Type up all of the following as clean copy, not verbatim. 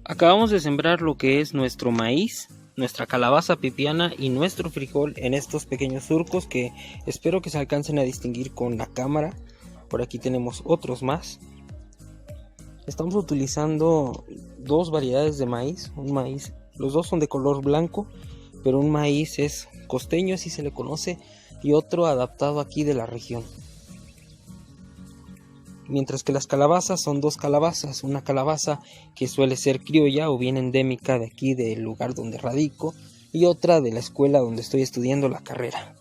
Acabamos de sembrar lo que es nuestro maíz, nuestra calabaza pipiana y nuestro frijol en estos pequeños surcos que espero que se alcancen a distinguir con la cámara. Por aquí tenemos otros más. Estamos utilizando dos variedades de maíz. Un maíz, los dos son de color blanco, pero un maíz es costeño, así se le conoce, y otro adaptado aquí de la región. Mientras que las calabazas son dos calabazas, una calabaza que suele ser criolla o bien endémica de aquí del lugar donde radico y otra de la escuela donde estoy estudiando la carrera.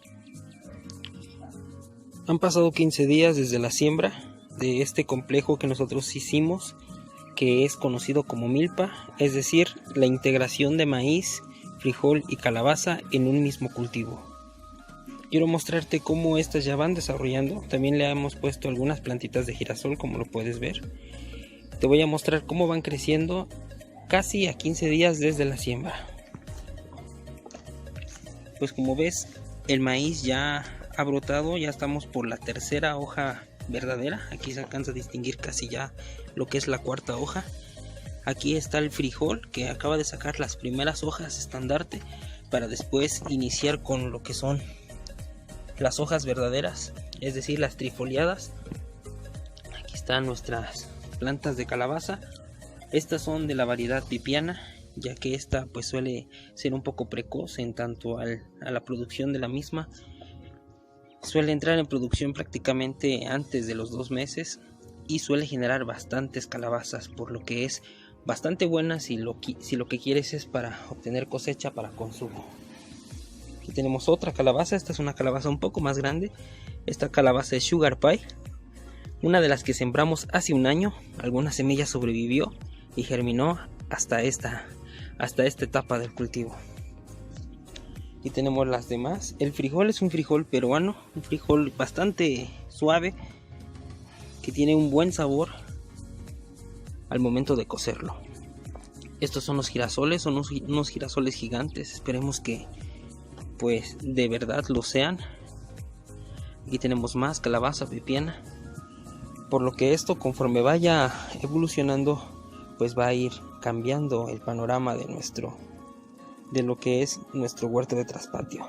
Han pasado 15 días desde la siembra de este complejo que nosotros hicimos, que es conocido como milpa, es decir, la integración de maíz, frijol y calabaza en un mismo cultivo. Quiero mostrarte cómo estas ya van desarrollando. También le hemos puesto algunas plantitas de girasol, como lo puedes ver. Te voy a mostrar cómo van creciendo casi a 15 días desde la siembra. Pues como ves, el maíz ya ha brotado, ya estamos por la tercera hoja verdadera. Aquí se alcanza a distinguir casi ya lo que es la cuarta hoja. Aquí está el frijol que acaba de sacar las primeras hojas estandarte para después iniciar con lo que son las hojas verdaderas, es decir, las trifoliadas. Aquí están nuestras plantas de calabaza. Estas son de la variedad pipiana, ya que esta pues suele ser un poco precoz en tanto a la producción de la misma. Suele entrar en producción prácticamente antes de los 2 meses y suele generar bastantes calabazas, por lo que es bastante buena si lo que quieres es para obtener cosecha para consumo. Aquí tenemos otra calabaza. Esta es una calabaza un poco más grande. Esta calabaza es Sugar Pie, una de las que sembramos hace un año. Alguna semilla sobrevivió y germinó hasta esta etapa del cultivo. Y tenemos las demás. El frijol es un frijol peruano, un frijol bastante suave que tiene un buen sabor al momento de cocerlo. Estos son los girasoles, son unos girasoles gigantes. Esperemos que pues de verdad lo sean. Aquí tenemos más calabaza pipiana, por lo que esto, conforme vaya evolucionando, pues va a ir cambiando el panorama de lo que es nuestro huerto de traspatio.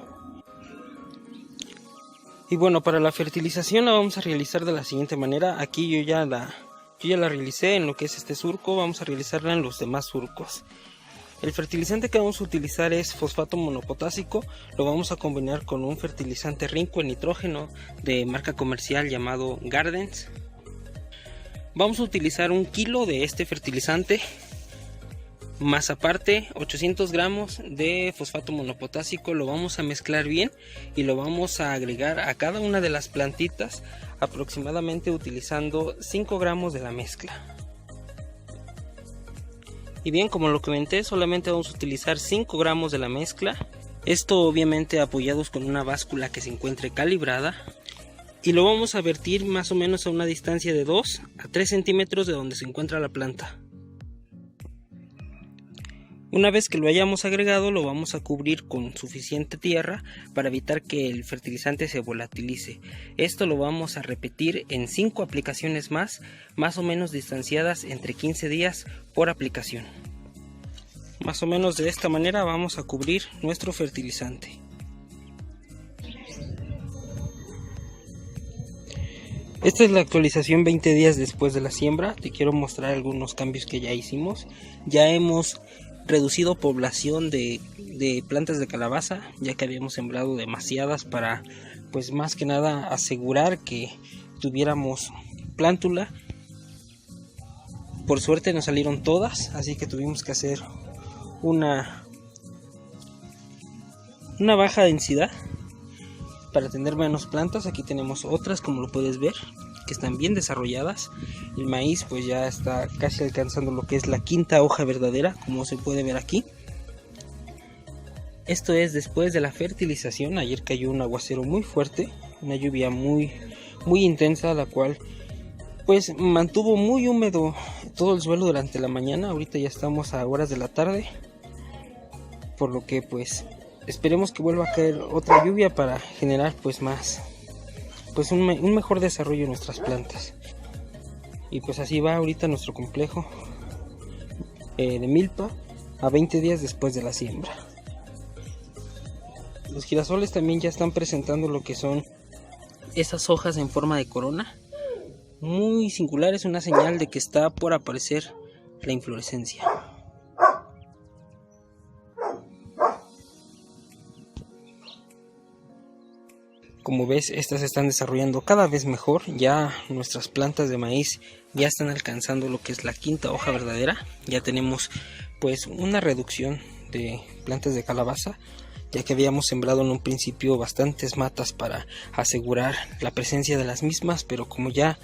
Y bueno, para la fertilización la vamos a realizar de la siguiente manera. Aquí yo ya la realicé en lo que es este surco. Vamos a realizarla en los demás surcos. El fertilizante que vamos a utilizar es fosfato monopotásico. Lo vamos a combinar con un fertilizante rico en nitrógeno de marca comercial llamado Gardens. Vamos a utilizar 1 kilo de este fertilizante, más aparte 800 gramos de fosfato monopotásico. Lo vamos a mezclar bien y lo vamos a agregar a cada una de las plantitas, aproximadamente utilizando 5 gramos de la mezcla. Y bien, como lo comenté, solamente vamos a utilizar 5 gramos de la mezcla. Esto obviamente apoyados con una báscula que se encuentre calibrada. Y lo vamos a vertir más o menos a una distancia de 2 a 3 centímetros de donde se encuentra la planta. Una vez que lo hayamos agregado, lo vamos a cubrir con suficiente tierra para evitar que el fertilizante se volatilice. Esto lo vamos a repetir en 5 aplicaciones más o menos distanciadas entre 15 días por aplicación. Más o menos de esta manera vamos a cubrir nuestro fertilizante. Esta es la actualización 20 días después de la siembra. Te quiero mostrar algunos cambios que ya hicimos. Ya hemos reducido población de plantas de calabaza, ya que habíamos sembrado demasiadas para, pues más que nada, asegurar que tuviéramos plántula. Por suerte nos salieron todas, así que tuvimos que hacer una baja densidad para tener menos plantas. Aquí tenemos otras, como lo puedes ver, que están bien desarrolladas. El maíz pues ya está casi alcanzando lo que es la 5ª hoja verdadera, como se puede ver aquí. Esto es después de la fertilización. Ayer cayó un aguacero muy fuerte, una lluvia muy intensa, la cual pues mantuvo muy húmedo todo el suelo durante la mañana. Ahorita ya estamos a horas de la tarde, por lo que pues esperemos que vuelva a caer otra lluvia para generar pues un mejor desarrollo en nuestras plantas. Y pues así va ahorita nuestro complejo. de milpa a 20 días después de la siembra. Los girasoles también ya están presentando lo que son esas hojas en forma de corona, muy singular, es una señal de que está por aparecer la inflorescencia. Como ves, estas se están desarrollando cada vez mejor. Ya nuestras plantas de maíz ya están alcanzando lo que es la quinta hoja verdadera. Ya tenemos pues una reducción de plantas de calabaza, ya que habíamos sembrado en un principio bastantes matas para asegurar la presencia de las mismas, pero como ya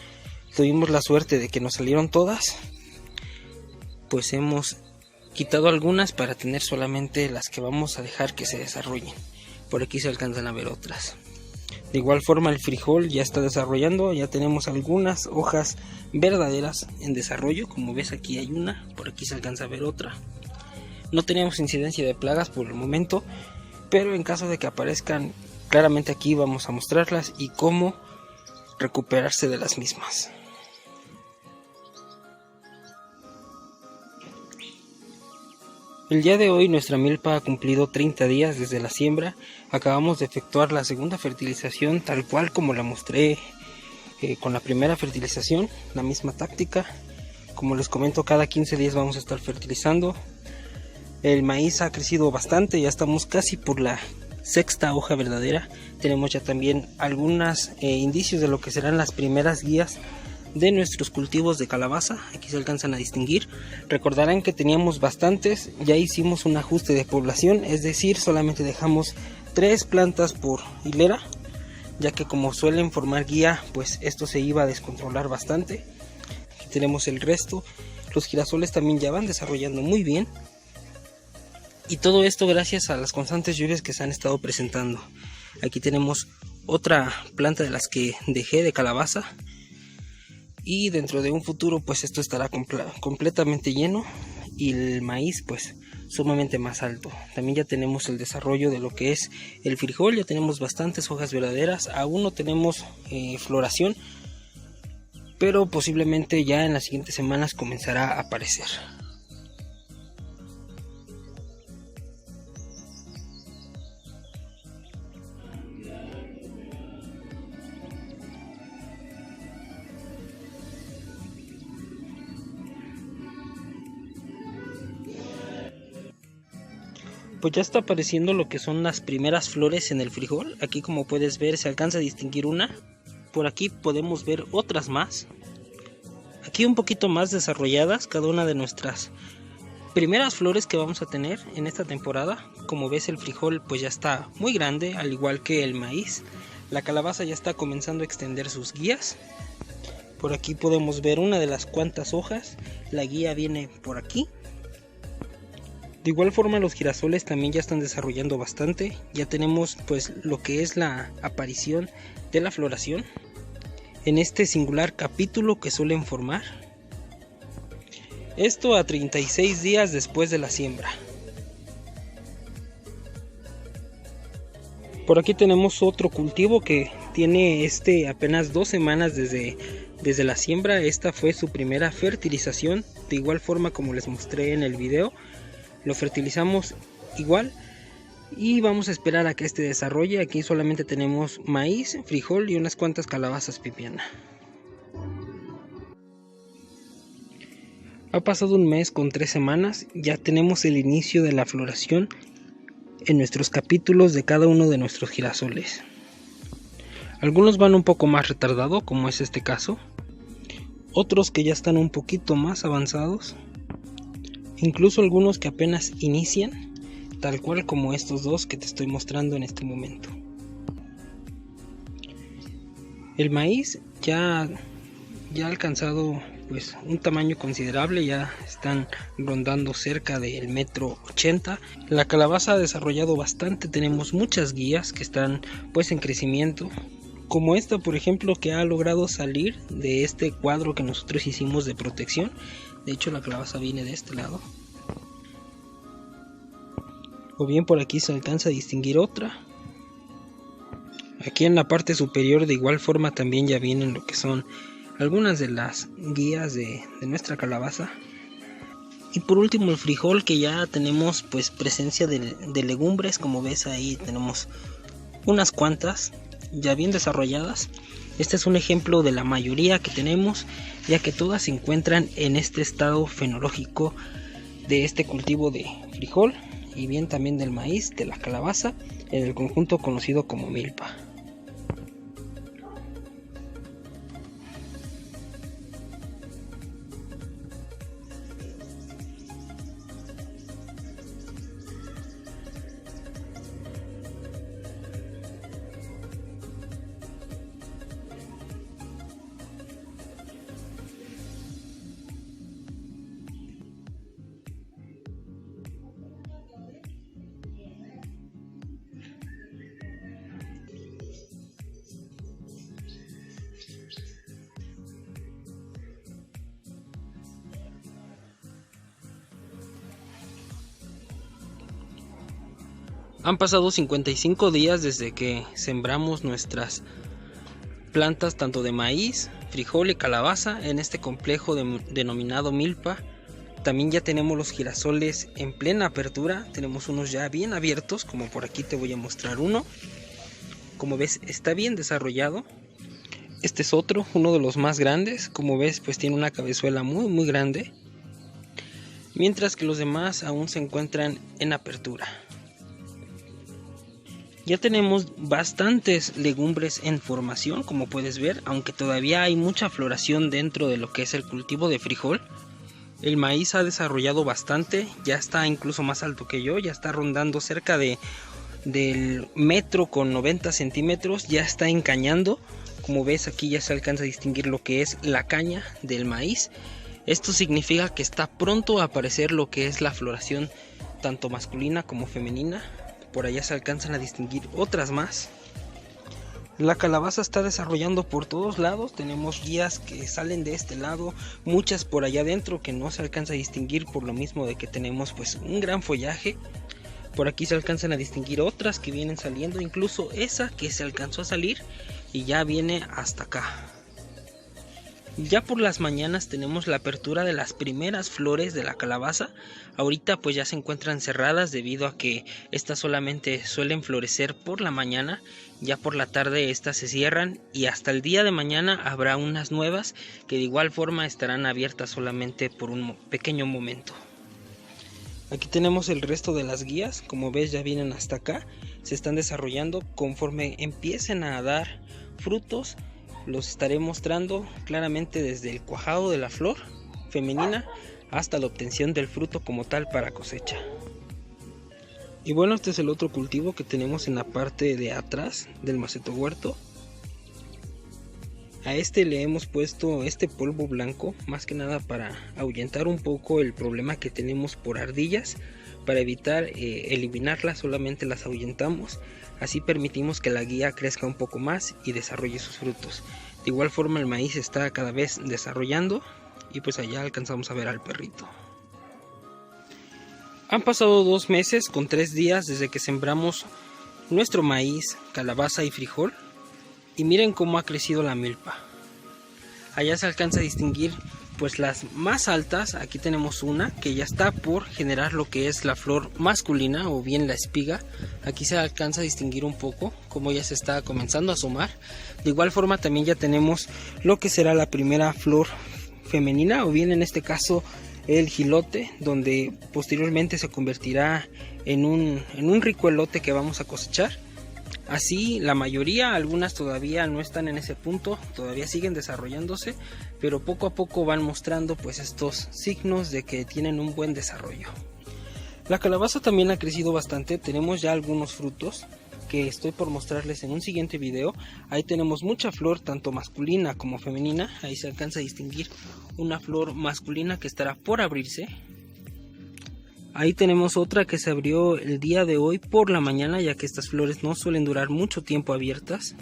tuvimos la suerte de que nos salieron todas, pues hemos quitado algunas para tener solamente las que vamos a dejar que se desarrollen. Por aquí se alcanzan a ver otras. De igual forma el frijol ya está desarrollando, ya tenemos algunas hojas verdaderas en desarrollo, como ves aquí hay una, por aquí se alcanza a ver otra. No tenemos incidencia de plagas por el momento, pero en caso de que aparezcan, claramente aquí vamos a mostrarlas y cómo recuperarse de las mismas. El día de hoy nuestra milpa ha cumplido 30 días desde la siembra. Acabamos de efectuar la segunda fertilización tal cual como la mostré con la primera fertilización, la misma táctica. Como les comento, cada 15 días vamos a estar fertilizando. El maíz ha crecido bastante, ya estamos casi por la sexta hoja verdadera. Tenemos ya también algunos indicios de lo que serán las primeras guías de nuestros cultivos de calabaza. Aquí se alcanzan a distinguir. Recordarán que teníamos bastantes, ya hicimos un ajuste de población, es decir, solamente dejamos 3 plantas por hilera, ya que como suelen formar guía, pues esto se iba a descontrolar bastante. Aquí tenemos el resto. Los girasoles también ya van desarrollando muy bien, y todo esto gracias a las constantes lluvias que se han estado presentando. Aquí tenemos otra planta de las que dejé de calabaza, y dentro de un futuro pues esto estará completamente lleno y el maíz pues sumamente más alto. También ya tenemos el desarrollo de lo que es el frijol, ya tenemos bastantes hojas verdaderas, aún no tenemos floración, pero posiblemente ya en las siguientes semanas comenzará a aparecer. Pues ya está apareciendo lo que son las primeras flores en el frijol. Aquí como puedes ver se alcanza a distinguir una. Por aquí podemos ver otras más. Aquí un poquito más desarrolladas cada una de nuestras primeras flores que vamos a tener en esta temporada. Como ves el frijol pues ya está muy grande, al igual que el maíz. La calabaza ya está comenzando a extender sus guías. Por aquí podemos ver una de las cuantas hojas. La guía viene por aquí. De igual forma los girasoles también ya están desarrollando bastante. Ya tenemos pues lo que es la aparición de la floración en este singular capítulo que suelen formar. Esto a 36 días después de la siembra. Por aquí tenemos otro cultivo que tiene apenas 2 semanas desde la siembra. Esta fue su primera fertilización. De igual forma como les mostré en el video, lo fertilizamos igual y vamos a esperar a que este desarrolle. Aquí solamente tenemos maíz, frijol y unas cuantas calabazas pipiana. Ha pasado un mes con 3 semanas, ya tenemos el inicio de la floración en nuestros capítulos de cada uno de nuestros girasoles. Algunos van un poco más retardado, como es este caso, otros que ya están un poquito más avanzados, incluso algunos que apenas inician, tal cual como estos dos que te estoy mostrando en este momento. El maíz ya ha alcanzado pues un tamaño considerable, ya están rondando cerca del 1,80 m. La calabaza ha desarrollado bastante, tenemos muchas guías que están pues en crecimiento, como esta por ejemplo, que ha logrado salir de este cuadro que nosotros hicimos de protección. De hecho la calabaza viene de este lado, o bien por aquí se alcanza a distinguir otra. Aquí en la parte superior de igual forma también ya vienen lo que son algunas de las guías de nuestra calabaza. Y por último el frijol, que ya tenemos pues presencia de legumbres. Como ves, ahí tenemos unas cuantas ya bien desarrolladas. Este es un ejemplo de la mayoría que tenemos, ya que todas se encuentran en este estado fenológico de este cultivo de frijol, y bien también del maíz, de la calabaza, en el conjunto conocido como milpa. Han pasado 55 días desde que sembramos nuestras plantas tanto de maíz, frijol y calabaza en este complejo denominado milpa. También ya tenemos los girasoles en plena apertura, tenemos unos ya bien abiertos, como por aquí te voy a mostrar uno. Como ves, está bien desarrollado. Este es otro, uno de los más grandes. Como ves, pues tiene una cabezuela muy grande, mientras que los demás aún se encuentran en apertura. Ya tenemos bastantes legumbres en formación, como puedes ver, aunque todavía hay mucha floración dentro de lo que es el cultivo de frijol. El maíz ha desarrollado bastante, ya está incluso más alto que yo, ya está rondando cerca del metro con 90 centímetros, ya está encañando. Como ves, aquí ya se alcanza a distinguir lo que es la caña del maíz. Esto significa que está pronto a aparecer lo que es la floración tanto masculina como femenina. Por allá se alcanzan a distinguir otras más. La calabaza está desarrollando por todos lados. Tenemos guías que salen de este lado, muchas por allá adentro que no se alcanza a distinguir por lo mismo de que tenemos pues un gran follaje. Por aquí se alcanzan a distinguir otras que vienen saliendo, incluso esa que se alcanzó a salir y ya viene hasta acá. Ya por las mañanas tenemos la apertura de las primeras flores de la calabaza. Ahorita pues ya se encuentran cerradas debido a que estas solamente suelen florecer por la mañana. Ya por la tarde estas se cierran y hasta el día de mañana habrá unas nuevas que de igual forma estarán abiertas solamente por un pequeño momento. Aquí tenemos el resto de las guías. Como ves, ya vienen hasta acá, se están desarrollando. Conforme empiecen a dar frutos, los estaré mostrando claramente desde el cuajado de la flor femenina hasta la obtención del fruto como tal para cosecha. Y bueno, este es el otro cultivo que tenemos en la parte de atrás del maceto huerto. A este le hemos puesto este polvo blanco, más que nada para ahuyentar un poco el problema que tenemos por ardillas. Para evitar eliminarlas, solamente las ahuyentamos. Así permitimos que la guía crezca un poco más y desarrolle sus frutos. De igual forma el maíz está cada vez desarrollando y pues allá alcanzamos a ver al perrito. Han pasado 2 meses con 3 días desde que sembramos nuestro maíz, calabaza y frijol. Y miren cómo ha crecido la milpa. Allá se alcanza a distinguir pues las más altas. Aquí tenemos una que ya está por generar lo que es la flor masculina o bien la espiga. Aquí se alcanza a distinguir un poco como ya se está comenzando a asomar. De igual forma también ya tenemos lo que será la primera flor femenina o bien en este caso el jilote, donde posteriormente se convertirá en un rico elote que vamos a cosechar. Así la mayoría, algunas todavía no están en ese punto, todavía siguen desarrollándose, pero poco a poco van mostrando pues estos signos de que tienen un buen desarrollo. La calabaza también ha crecido bastante, tenemos ya algunos frutos que estoy por mostrarles en un siguiente video. Ahí tenemos mucha flor tanto masculina como femenina, ahí se alcanza a distinguir una flor masculina que estará por abrirse. Ahí tenemos otra que se abrió el día de hoy por la mañana, ya que estas flores no suelen durar mucho tiempo abiertas.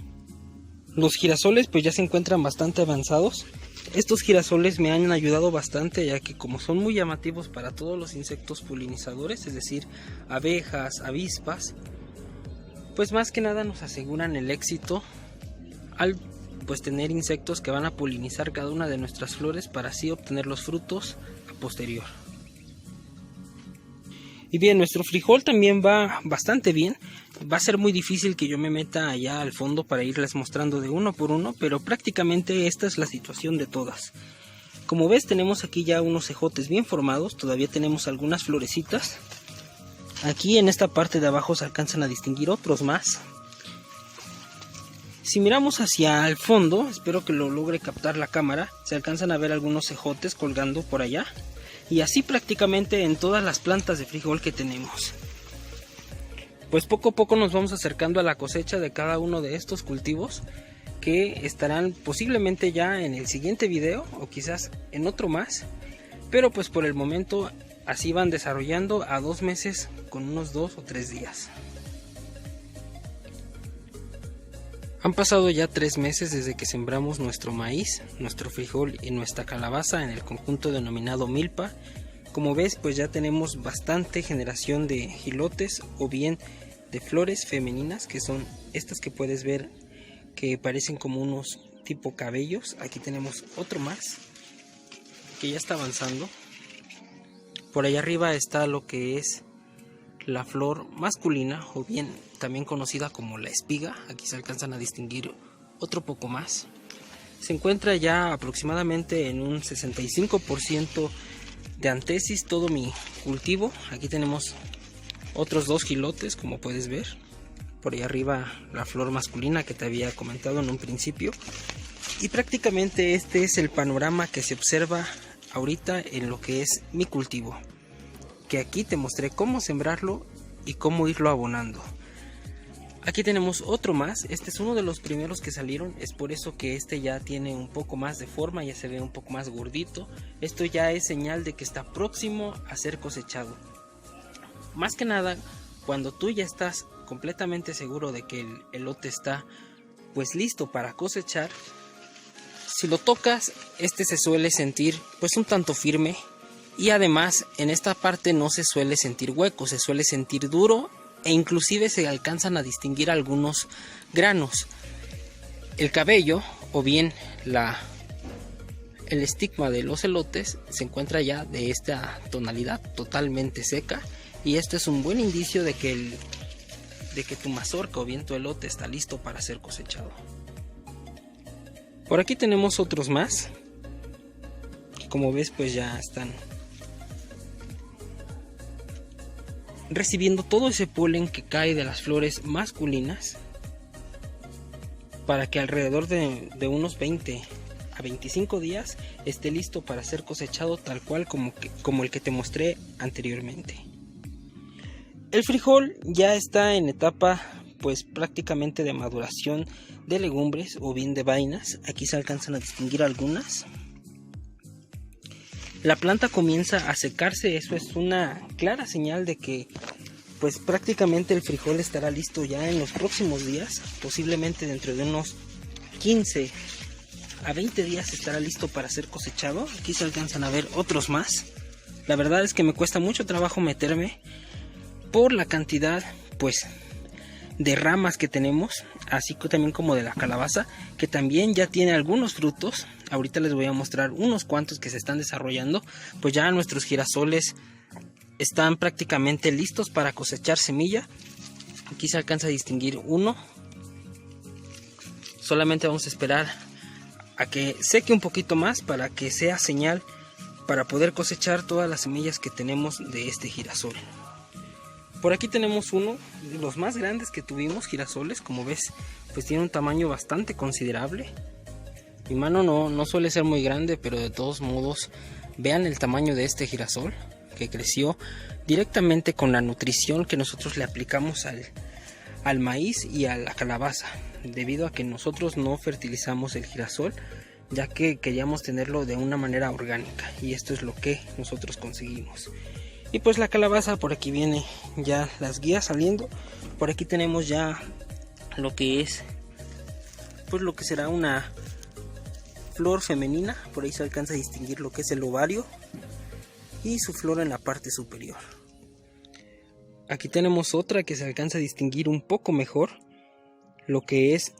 Los girasoles pues ya se encuentran bastante avanzados. Estos girasoles me han ayudado bastante, ya que como son muy llamativos para todos los insectos polinizadores, es decir, abejas, avispas, pues más que nada nos aseguran el éxito al pues tener insectos que van a polinizar cada una de nuestras flores para así obtener los frutos a posterior. Y bien, nuestro frijol también va bastante bien. Va a ser muy difícil que yo me meta allá al fondo para irles mostrando de uno por uno, pero prácticamente esta es la situación de todas. Como ves, tenemos aquí ya unos ejotes bien formados, todavía tenemos algunas florecitas. Aquí en esta parte de abajo se alcanzan a distinguir otros más. Si miramos hacia el fondo, espero que lo logre captar la cámara, se alcanzan a ver algunos ejotes colgando por allá. Y así prácticamente en todas las plantas de frijol que tenemos. Pues poco a poco nos vamos acercando a la cosecha de cada uno de estos cultivos, que estarán posiblemente ya en el siguiente video o quizás en otro más. Pero pues por el momento así van desarrollando a 2 meses con unos 2 o 3 días. Han pasado ya 3 meses desde que sembramos nuestro maíz, nuestro frijol y nuestra calabaza en el conjunto denominado milpa. Como ves, pues ya tenemos bastante generación de gilotes o bien de flores femeninas, que son estas que puedes ver que parecen como unos tipo cabellos. Aquí tenemos otro más que ya está avanzando. Por allá arriba está lo que es la flor masculina o bien también conocida como la espiga. Aquí se alcanzan a distinguir otro poco más. Se encuentra ya aproximadamente en un 65% de antesis todo mi cultivo. Aquí tenemos otros 2 gilotes, como puedes ver. Por ahí arriba la flor masculina que te había comentado en un principio. Y prácticamente este es el panorama que se observa ahorita en lo que es mi cultivo, que aquí te mostré cómo sembrarlo y cómo irlo abonando. Aquí tenemos otro más. Este es uno de los primeros que salieron, es por eso que este ya tiene un poco más de forma, ya se ve un poco más gordito. Esto ya es señal de que está próximo a ser cosechado. Más que nada, cuando tú ya estás completamente seguro de que el elote está pues listo para cosechar, si lo tocas, este se suele sentir pues un tanto firme, y además en esta parte no se suele sentir hueco, se suele sentir duro, e inclusive se alcanzan a distinguir algunos granos. El cabello o bien el estigma de los elotes se encuentra ya de esta tonalidad totalmente seca, y esto es un buen indicio de que tu mazorca o bien tu elote está listo para ser cosechado. Por aquí tenemos otros más, que como ves pues ya están recibiendo todo ese polen que cae de las flores masculinas, para que alrededor de unos 20 a 25 días esté listo para ser cosechado, tal cual como el que te mostré anteriormente. El frijol ya está en etapa pues prácticamente de maduración de legumbres o bien de vainas. Aquí se alcanzan a distinguir algunas. La planta comienza a secarse, eso es una clara señal de que pues prácticamente el frijol estará listo ya en los próximos días, posiblemente dentro de unos 15 a 20 días estará listo para ser cosechado. Aquí se alcanzan a ver otros más. La verdad es que me cuesta mucho trabajo meterme por la cantidad pues de ramas que tenemos, así que también como de la calabaza, que también ya tiene algunos frutos. Ahorita les voy a mostrar unos cuantos que se están desarrollando. Pues ya nuestros girasoles están prácticamente listos para cosechar semilla. Aquí se alcanza a distinguir uno. Solamente vamos a esperar a que seque un poquito más para que sea señal para poder cosechar todas las semillas que tenemos de este girasol. Por aquí tenemos uno de los más grandes que tuvimos, girasoles. Como ves, pues tiene un tamaño bastante considerable. Mi mano no suele ser muy grande, pero de todos modos, vean el tamaño de este girasol, que creció directamente con la nutrición que nosotros le aplicamos al maíz y a la calabaza, debido a que nosotros no fertilizamos el girasol, ya que queríamos tenerlo de una manera orgánica, y esto es lo que nosotros conseguimos. Y pues la calabaza, por aquí viene ya las guías saliendo. Por aquí tenemos ya lo que es, pues lo que será una flor femenina. Por ahí se alcanza a distinguir lo que es el ovario y su flor en la parte superior. Aquí tenemos otra que se alcanza a distinguir un poco mejor lo que es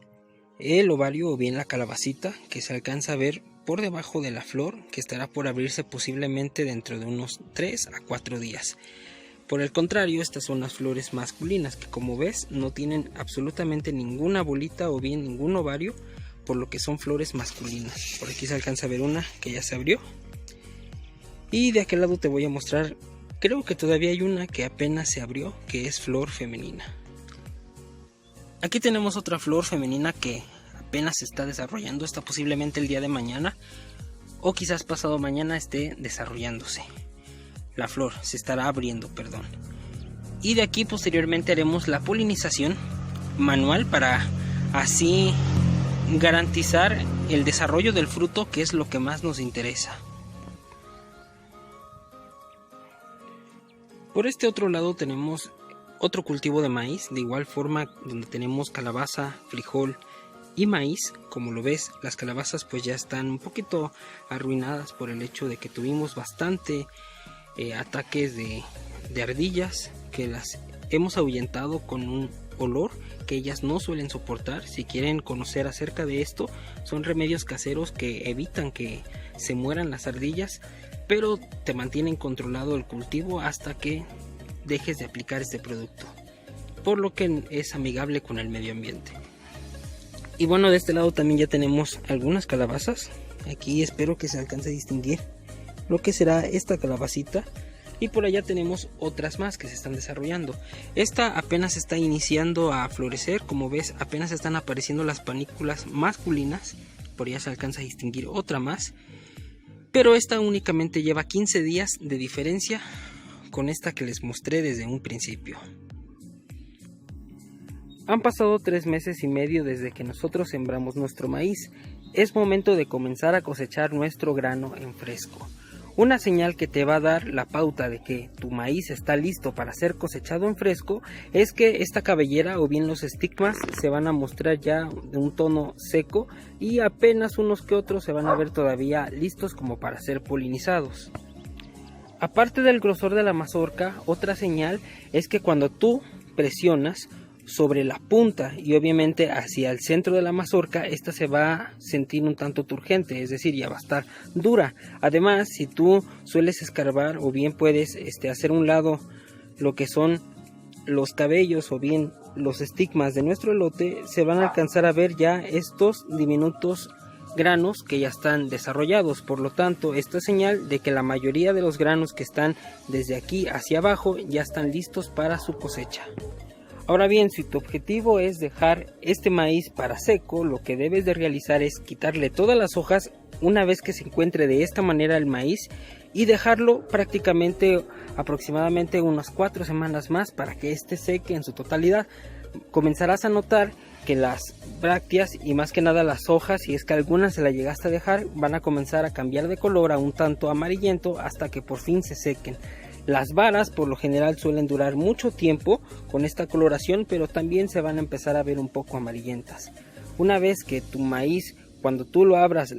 el ovario o bien la calabacita, que se alcanza a ver por debajo de la flor, que estará por abrirse posiblemente dentro de unos 3 a 4 días. Por el contrario, estas son las flores masculinas, que como ves no tienen absolutamente ninguna bolita o bien ningún ovario, por lo que son flores masculinas. Por aquí se alcanza a ver una que ya se abrió. Y de aquel lado te voy a mostrar, creo que todavía hay una que apenas se abrió, que es flor femenina. Aquí tenemos otra flor femenina que apenas se está desarrollando. Esta posiblemente el día de mañana o quizás pasado mañana esté desarrollándose. La flor se estará abriendo, perdón. Y de aquí posteriormente haremos la polinización manual para así garantizar el desarrollo del fruto, que es lo que más nos interesa. Por este otro lado tenemos otro cultivo de maíz, de igual forma, donde tenemos calabaza, frijol y maíz. Como lo ves, las calabazas pues ya están un poquito arruinadas por el hecho de que tuvimos bastante ataques de ardillas, que las hemos ahuyentado con un olor que ellas no suelen soportar. Si quieren conocer acerca de esto, son remedios caseros que evitan que se mueran las ardillas, pero te mantienen controlado el cultivo hasta que dejes de aplicar este producto, por lo que es amigable con el medio ambiente. Y bueno, de este lado también ya tenemos algunas calabazas. Aquí espero que se alcance a distinguir lo que será esta calabacita, y por allá tenemos otras más que se están desarrollando. Esta apenas está iniciando a florecer, como ves apenas están apareciendo las panículas masculinas. Por allá se alcanza a distinguir otra más, pero esta únicamente lleva 15 días de diferencia con esta que les mostré desde un principio. Han pasado 3 meses y medio desde que nosotros sembramos nuestro maíz. Es momento de comenzar a cosechar nuestro grano en fresco. Una señal que te va a dar la pauta de que tu maíz está listo para ser cosechado en fresco es que esta cabellera o bien los estigmas se van a mostrar ya de un tono seco, y apenas unos que otros se van a ver todavía listos como para ser polinizados. Aparte del grosor de la mazorca, otra señal es que cuando tú presionas sobre la punta y obviamente hacia el centro de la mazorca, esta se va a sentir un tanto turgente, es decir, ya va a estar dura. Además, si tú sueles escarbar o bien puedes hacer a un lado lo que son los cabellos o bien los estigmas de nuestro elote, se van a alcanzar a ver ya estos diminutos granos que ya están desarrollados. Por lo tanto, esto es señal de que la mayoría de los granos que están desde aquí hacia abajo ya están listos para su cosecha. Ahora bien, si tu objetivo es dejar este maíz para seco, lo que debes de realizar es quitarle todas las hojas una vez que se encuentre de esta manera el maíz y dejarlo prácticamente aproximadamente unas 4 semanas más para que este seque en su totalidad. Comenzarás a notar que las brácteas y más que nada las hojas, si es que alguna se la llegaste a dejar, van a comenzar a cambiar de color a un tanto amarillento hasta que por fin se sequen. Las varas por lo general suelen durar mucho tiempo con esta coloración, pero también se van a empezar a ver un poco amarillentas. Una vez que tu maíz, cuando tú lo abras,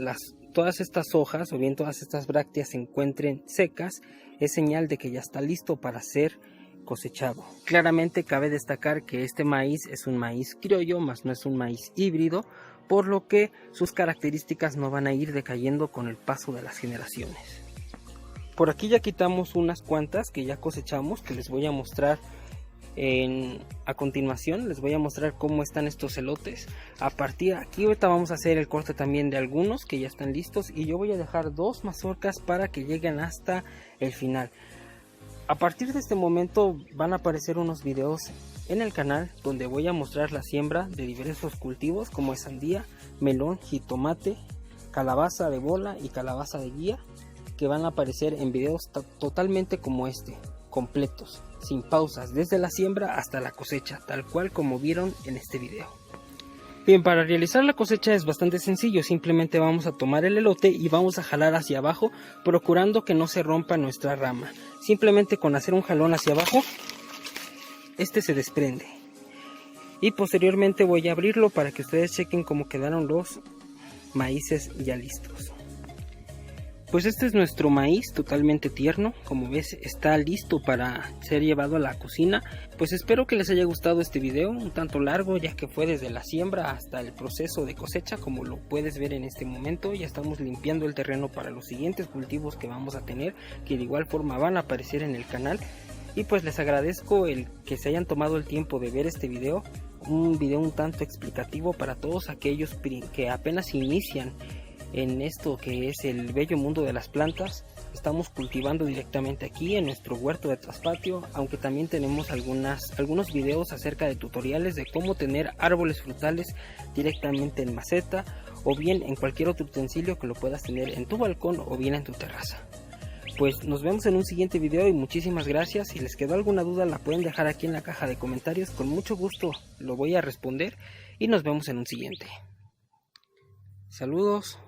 todas estas hojas o bien todas estas brácteas se encuentren secas, es señal de que ya está listo para ser cosechado. Claramente cabe destacar que este maíz es un maíz criollo, más no es un maíz híbrido, por lo que sus características no van a ir decayendo con el paso de las generaciones. Por aquí ya quitamos unas cuantas que ya cosechamos, que les voy a mostrar a continuación. Les voy a mostrar cómo están estos elotes. A partir de aquí ahorita vamos a hacer el corte también de algunos que ya están listos, y yo voy a dejar 2 mazorcas para que lleguen hasta el final. A partir de este momento van a aparecer unos videos en el canal donde voy a mostrar la siembra de diversos cultivos como es sandía, melón, jitomate, calabaza de bola y calabaza de guía, que van a aparecer en videos totalmente como este, completos, sin pausas, desde la siembra hasta la cosecha, tal cual como vieron en este video. Bien, para realizar la cosecha es bastante sencillo. Simplemente vamos a tomar el elote y vamos a jalar hacia abajo, procurando que no se rompa nuestra rama. Simplemente con hacer un jalón hacia abajo, este se desprende. Y posteriormente voy a abrirlo para que ustedes chequen cómo quedaron los maíces ya listos. Pues este es nuestro maíz totalmente tierno, como ves está listo para ser llevado a la cocina. Pues espero que les haya gustado este video, un tanto largo ya que fue desde la siembra hasta el proceso de cosecha. Como lo puedes ver en este momento, ya estamos limpiando el terreno para los siguientes cultivos que vamos a tener, que de igual forma van a aparecer en el canal. Y pues les agradezco el que se hayan tomado el tiempo de ver este video, un video un tanto explicativo para todos aquellos que apenas inician en esto que es el bello mundo de las plantas. Estamos cultivando directamente aquí en nuestro huerto de traspatio, aunque también tenemos algunos videos acerca de tutoriales de cómo tener árboles frutales directamente en maceta o bien en cualquier otro utensilio que lo puedas tener en tu balcón o bien en tu terraza. Pues nos vemos en un siguiente video y muchísimas gracias. Si les quedó alguna duda la pueden dejar aquí en la caja de comentarios, con mucho gusto lo voy a responder y nos vemos en un siguiente. Saludos.